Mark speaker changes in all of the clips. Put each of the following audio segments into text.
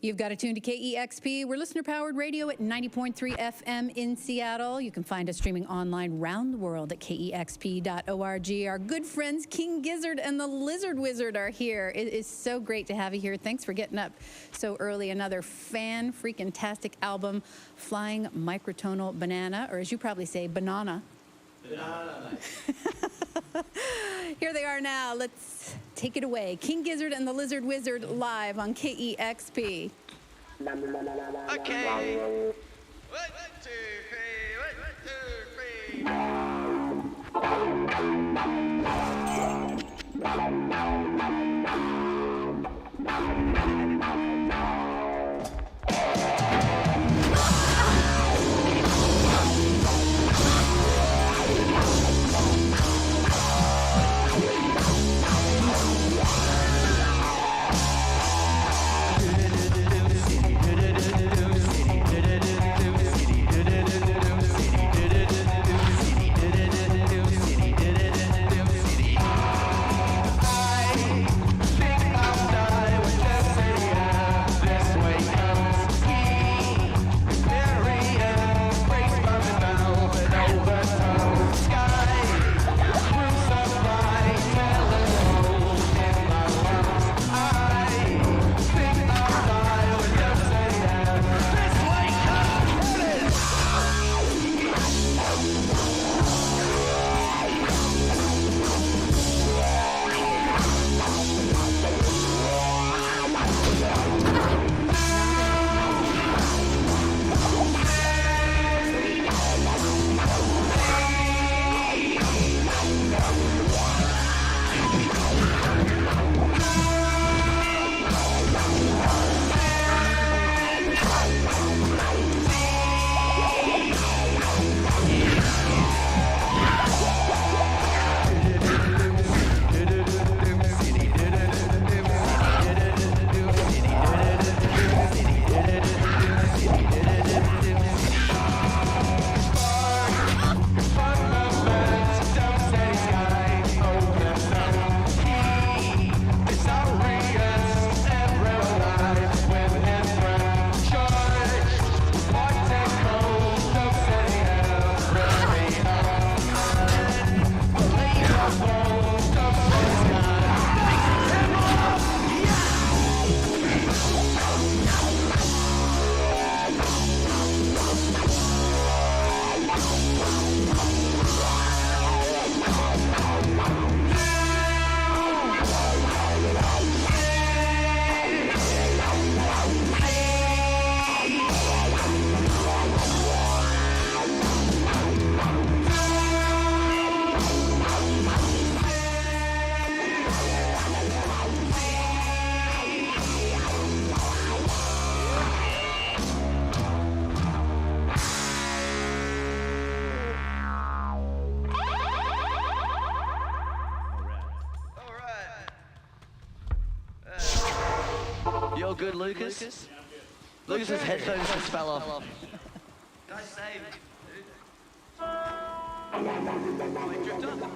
Speaker 1: You've got to tune to KEXP. We're listener-powered radio at 90.3 FM in Seattle. You can find us streaming online round the world at kexp.org. Our good friends King Gizzard and the Lizard Wizard are here. It is so great to have you here. Thanks for getting up so early. Another fan-freaking-tastic album, Flying Microtonal Banana, or as you probably say, banana. Banana. Here they are now. Let's take it away. King Gizzard and the Lizard Wizard live on KEXP.
Speaker 2: Okay. 1, 2, 3. 1, 2, 3. You're good, Lucas? Lucas's headphones just fell off. Nice save, dude. Oh, he dripped up.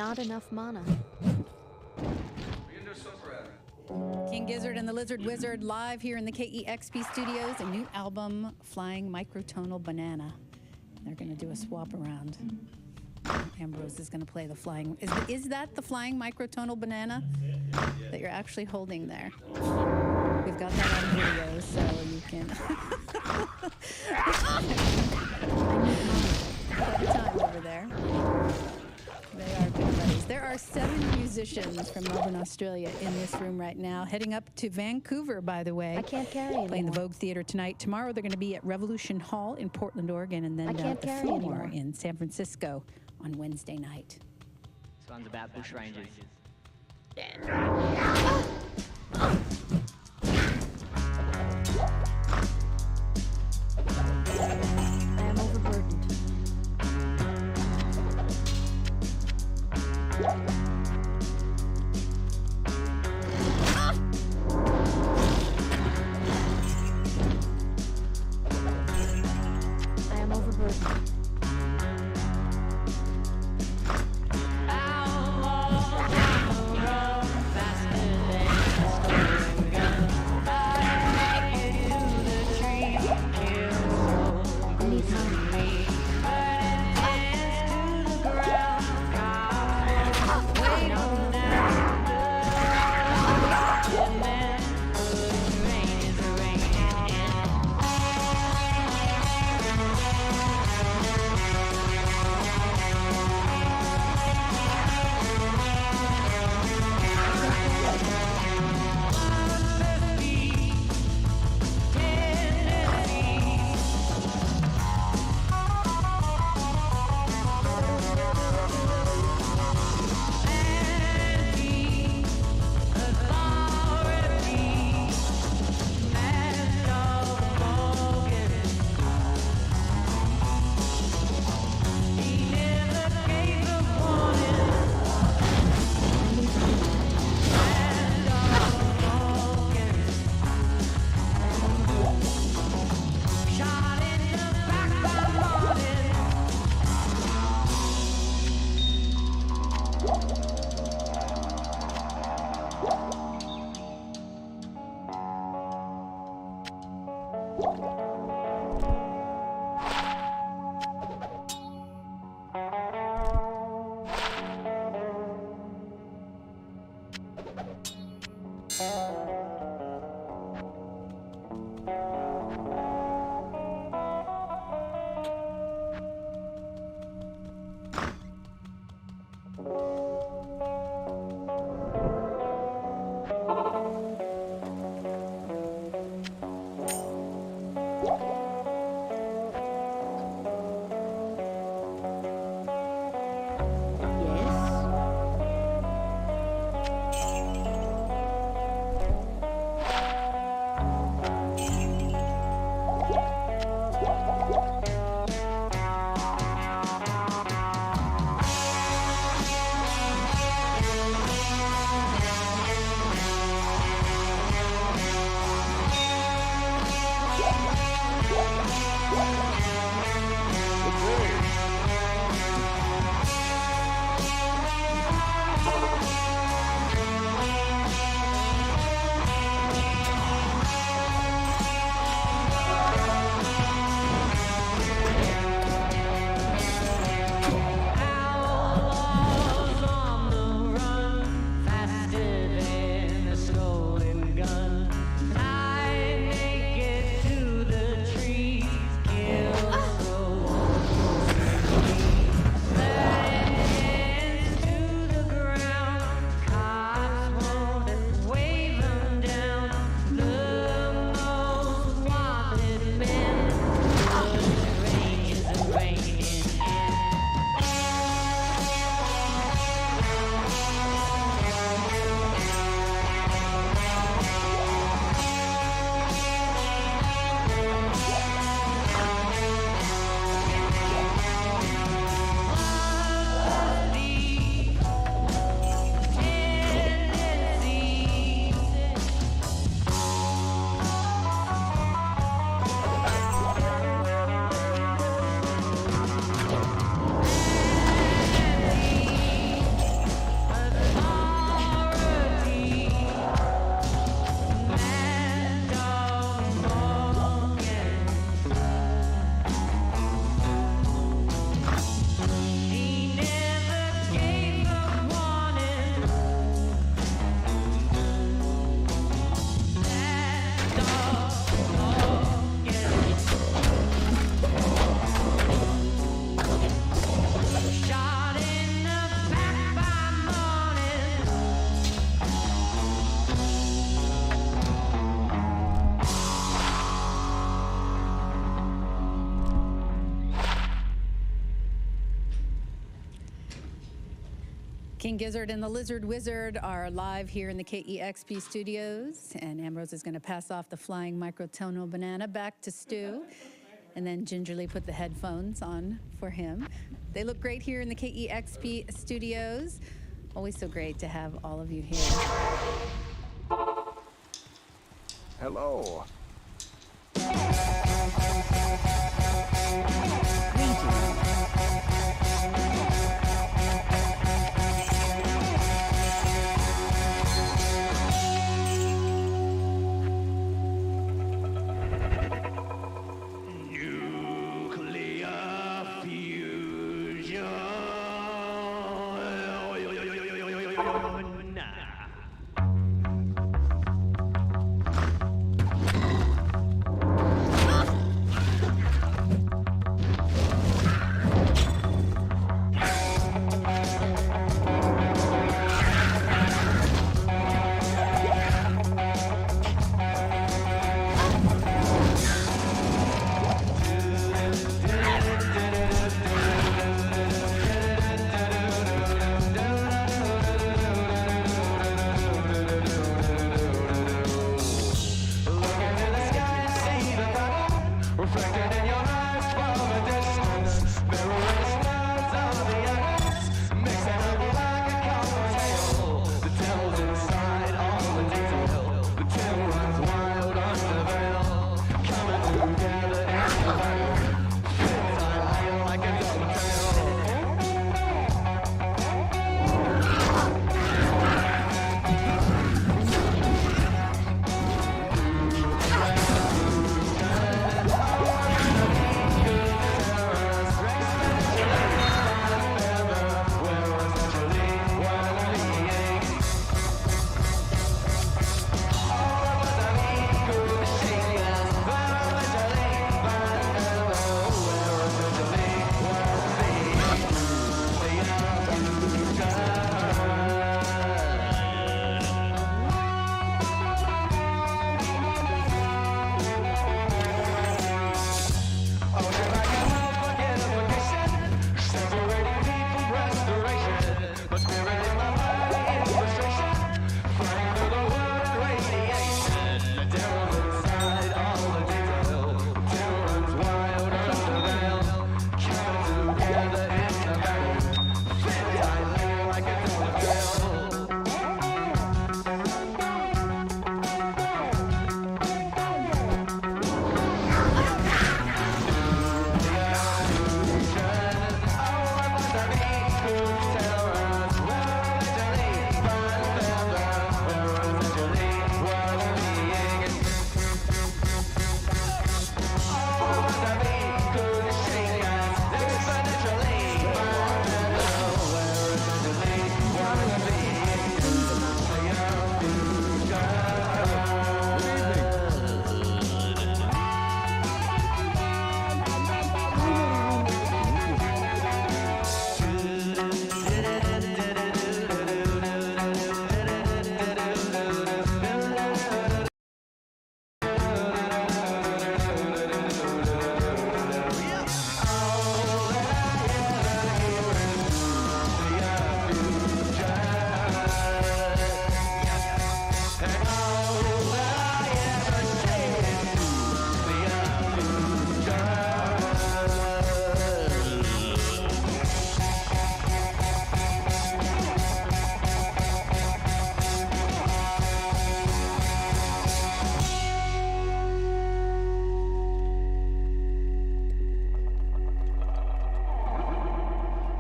Speaker 3: Not enough mana.
Speaker 1: King Gizzard and the Lizard Wizard live here in the KEXP studios. A new album, Flying Microtonal Banana. They're going to do a swap around. Ambrose is going to play the flying. Is that the Flying Microtonal Banana that you're actually holding there? We've got that on video, so you can. Have a time over there. They are good buddies. There are 7 musicians from Melbourne, Australia in this room right now, heading up to Vancouver, by the way.
Speaker 3: I can't carry anymore.
Speaker 1: Playing the Vogue Theater tonight. Tomorrow they're going to be at Revolution Hall in Portland, Oregon, and then down at the Fillmore in San Francisco on Wednesday night.
Speaker 2: This one's about bushrangers.
Speaker 3: I am overburdened. I am overburdened.
Speaker 1: King Gizzard and the Lizard Wizard are live here in the KEXP studios, and Ambrose is going to pass off the flying microtonal banana back to Stu, and then gingerly put the headphones on for him. They look great here in the KEXP studios. Always so great to have all of you here.
Speaker 4: Hello.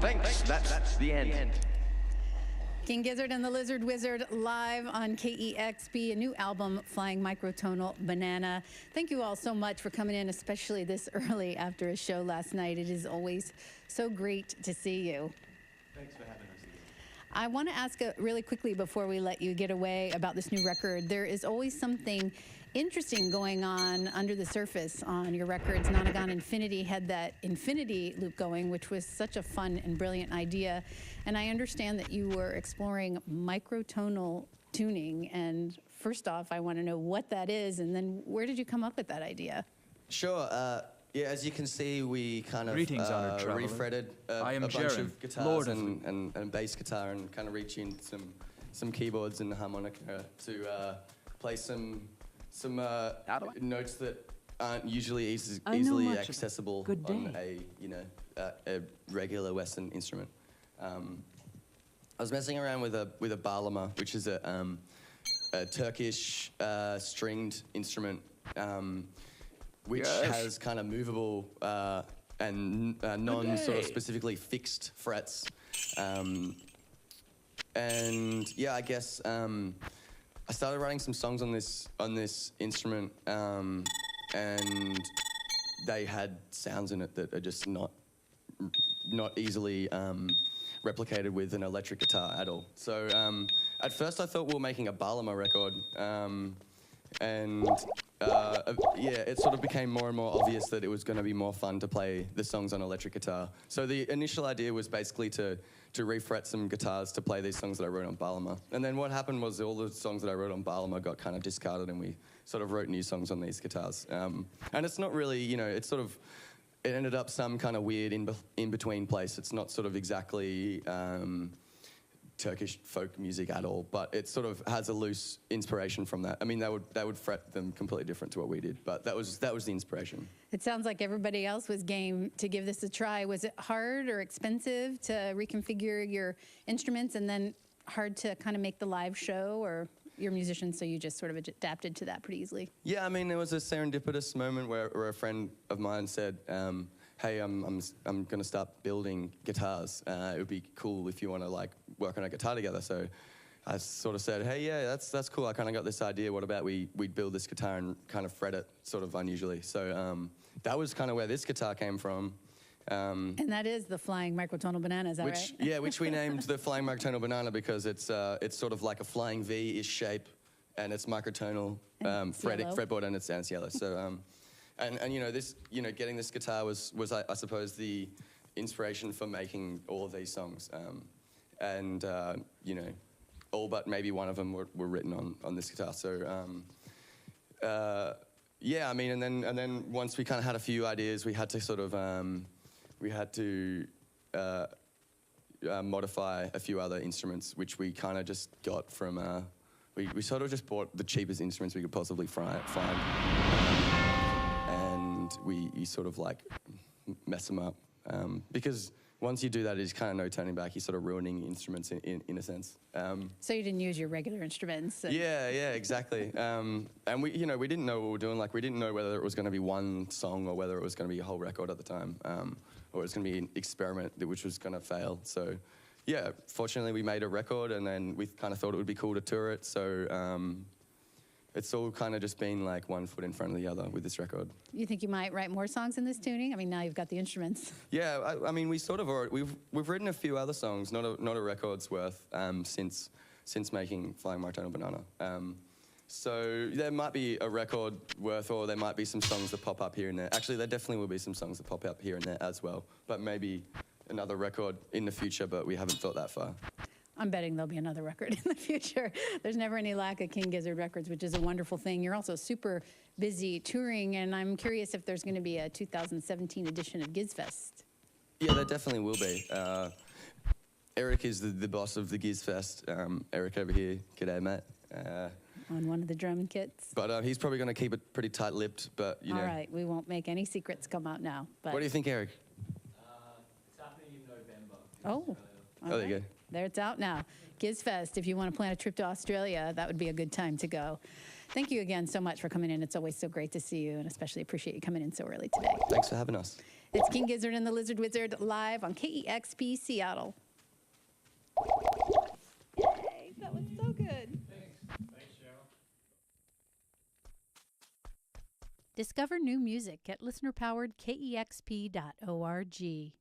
Speaker 2: Thanks. That's the end.
Speaker 1: King Gizzard and the Lizard Wizard live on KEXP, a new album, Flying Microtonal Banana. Thank you all so much for coming in, especially this early after a show last night. It is always so great to see you.
Speaker 5: Thanks for having us.
Speaker 1: I want to ask really quickly before we let you get away about this new record. There is always something interesting going on under the surface on your records. Nonagon Infinity had that infinity loop going, which was such a fun and brilliant idea. And I understand that you were exploring microtonal tuning. And first off, I want to know what that is, and then where did you come up with that idea?
Speaker 2: Sure. Yeah, as you can see, we kind of
Speaker 5: Greetings, honored traveler.
Speaker 2: refretted
Speaker 5: I am
Speaker 2: a bunch
Speaker 5: Jaren,
Speaker 2: of guitars
Speaker 5: Lord of
Speaker 2: and bass guitar and kind of retuned some keyboards and harmonica to play some notes that aren't usually easily accessible on a regular Western instrument. I was messing around with a bağlama, which is a Turkish stringed instrument. Which has kind of movable and sort of specifically fixed frets. And yeah, I guess I started writing some songs on this instrument, and they had sounds in it that are just not easily replicated with an electric guitar at all. So at first I thought we were making a bağlama record, it sort of became more and more obvious that it was going to be more fun to play the songs on electric guitar. So the initial idea was basically to refret some guitars to play these songs that I wrote on bağlama. And then what happened was all the songs that I wrote on bağlama got kind of discarded, and we sort of wrote new songs on these guitars. And it's not really, it ended up some kind of weird in-between place. It's not sort of exactly Turkish folk music at all, but it sort of has a loose inspiration from that. I mean, that would fret them completely different to what we did, but that was the inspiration.
Speaker 1: It sounds like everybody else was game to give this a try. Was it hard or expensive to reconfigure your instruments, and then hard to kind of make the live show, or you're musicians, so you just sort of adapted to that pretty easily? Yeah,
Speaker 2: I mean, there was a serendipitous moment where a friend of mine said, hey, I'm going to start building guitars. It would be cool if you want to like work on a guitar together. So I sort of said, hey, yeah, that's cool. I kind of got this idea. What about we build this guitar and kind of fret it sort of unusually. So that was kind of where this guitar came from.
Speaker 1: And that is the Flying Microtonal Banana, is that right?
Speaker 2: Yeah, which we named the Flying Microtonal Banana because it's sort of like a flying V-ish shape, and it's microtonal fretboard, and it sounds yellow. So. And this getting this guitar was I suppose the inspiration for making all of these songs, all but maybe one of them were written on this guitar. So yeah, I mean, and then once we kind of had a few ideas, we had to sort of modify a few other instruments, which we kind of just got from we sort of just bought the cheapest instruments we could possibly find. You sort of like mess them up, because once you do that, there's kind of no turning back. You're sort of ruining instruments in a sense.
Speaker 1: So you didn't use your regular instruments?
Speaker 2: Yeah, exactly. And we didn't know what we were doing. Like, we didn't know whether it was going to be one song or whether it was going to be a whole record at the time, or it was going to be an experiment which was going to fail. So yeah, fortunately we made a record, and then we kind of thought it would be cool to tour it. So it's all kind of just been like one foot in front of the other with this record.
Speaker 1: You think you might write more songs in this tuning? I mean, now you've got the instruments.
Speaker 2: Yeah, I mean, we sort of we've written a few other songs, not a record's worth, since making Flying Microtonal Banana. So there might be a record worth, or there might be some songs that pop up here and there. Actually, there definitely will be some songs that pop up here and there as well, but maybe another record in the future, but we haven't thought that far.
Speaker 1: I'm betting there'll be another record in the future. There's never any lack of King Gizzard records, which is a wonderful thing. You're also super busy touring, and I'm curious if there's going to be a 2017 edition of GizFest.
Speaker 2: Yeah, there definitely will be. Eric is the boss of the GizFest. Eric over here, g'day, mate.
Speaker 1: On one of the drum kits.
Speaker 2: But he's probably going to keep it pretty tight-lipped, but, you know.
Speaker 1: All right, we won't make any secrets come out now. But
Speaker 2: what do you think, Eric?
Speaker 6: It's happening in November.
Speaker 1: Oh,
Speaker 2: there you go.
Speaker 1: There, it's out now. GizFest, if you want to plan a trip to Australia, that would be a good time to go. Thank you again so much for coming in. It's always so great to see you, and especially appreciate you coming in so early today.
Speaker 2: Thanks for having us.
Speaker 1: It's King Gizzard and the Lizard Wizard live on KEXP Seattle. Yay, that was so good.
Speaker 6: Thanks, Cheryl.
Speaker 1: Discover new music at listener-powered KEXP.org.